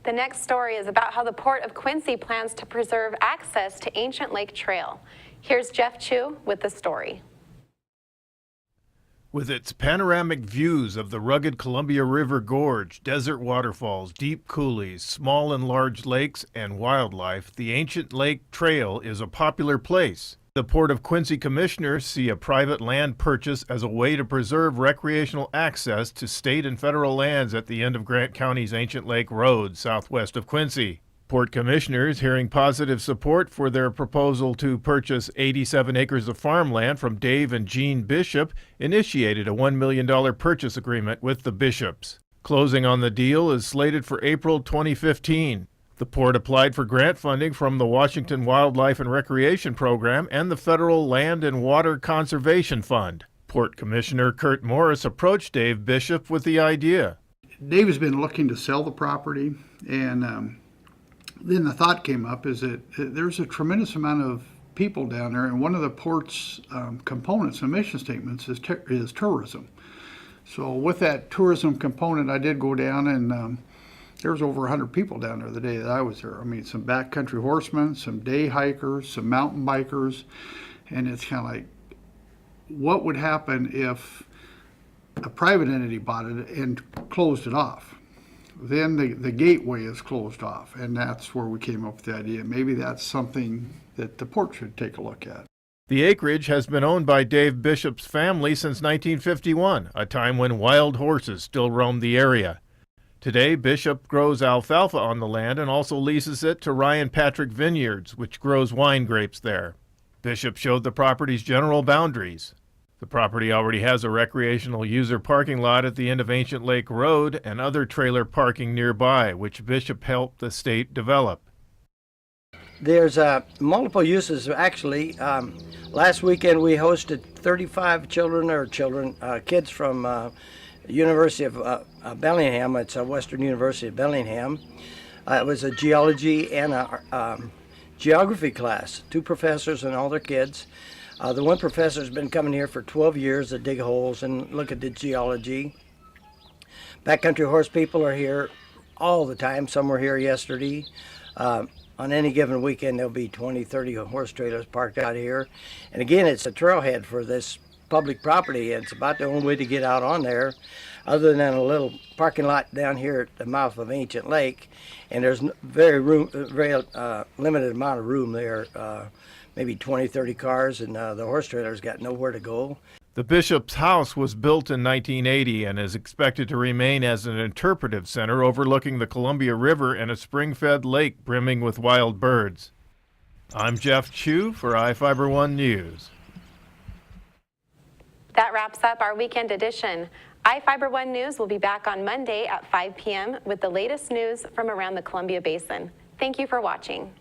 The next story is about how the Port of Quincy plans to preserve access to Ancient Lake Trail. Here's Jeff Chu with the story. With its panoramic views of the rugged Columbia River Gorge, desert waterfalls, deep coulees, small and large lakes, and wildlife, the Ancient Lake Trail is a popular place. The Port of Quincy commissioners see a private land purchase as a way to preserve recreational access to state and federal lands at the end of Grant County's Ancient Lake Road, southwest of Quincy. Port commissioners, hearing positive support for their proposal to purchase 87 acres of farmland from Dave and Jean Bishop, initiated a $1 million purchase agreement with the Bishops. Closing on the deal is slated for April 2015. The port applied for grant funding from the Washington Wildlife and Recreation Program and the Federal Land and Water Conservation Fund. Port Commissioner Kurt Morris approached Dave Bishop with the idea. Dave has been looking to sell the property, and then the thought came up is that there's a tremendous amount of people down there, and one of the port's components and mission statements is tourism. So with that tourism component, I did go down and there was over 100 people down there the day that I was there. I mean, some backcountry horsemen, some day hikers, some mountain bikers, and it's kind of like, what would happen if a private entity bought it and closed it off? Then the gateway is closed off, and that's where we came up with the idea. Maybe that's something that the port should take a look at. The acreage has been owned by Dave Bishop's family since 1951, a time when wild horses still roamed the area. Today, Bishop grows alfalfa on the land and also leases it to Ryan Patrick Vineyards, which grows wine grapes there. Bishop showed the property's general boundaries. The property already has a recreational user parking lot at the end of Ancient Lake Road and other trailer parking nearby, which Bishop helped the state develop. There's multiple uses. Actually, last weekend we hosted 35 kids from University of Bellingham. It's a Western University of Bellingham. It was a geology and a geography class, 2 professors and all their kids. The one professor's been coming here for 12 years to dig holes and look at the geology. Backcountry horse people are here all the time. Some were here yesterday. On any given weekend, there'll be 20, 30 horse trailers parked out here. And again, it's a trailhead for this public property. It's about the only way to get out on there, other than a little parking lot down here at the mouth of Ancient Lake. And there's very limited amount of room there, maybe 20, 30 cars, and the horse trailer's got nowhere to go. The Bishop's house was built in 1980 and is expected to remain as an interpretive center overlooking the Columbia River and a spring-fed lake brimming with wild birds. I'm Jeff Chu for iFIBER 1 News. That wraps up our weekend edition. iFIBER 1 News will be back on Monday at 5 p.m. with the latest news from around the Columbia Basin. Thank you for watching.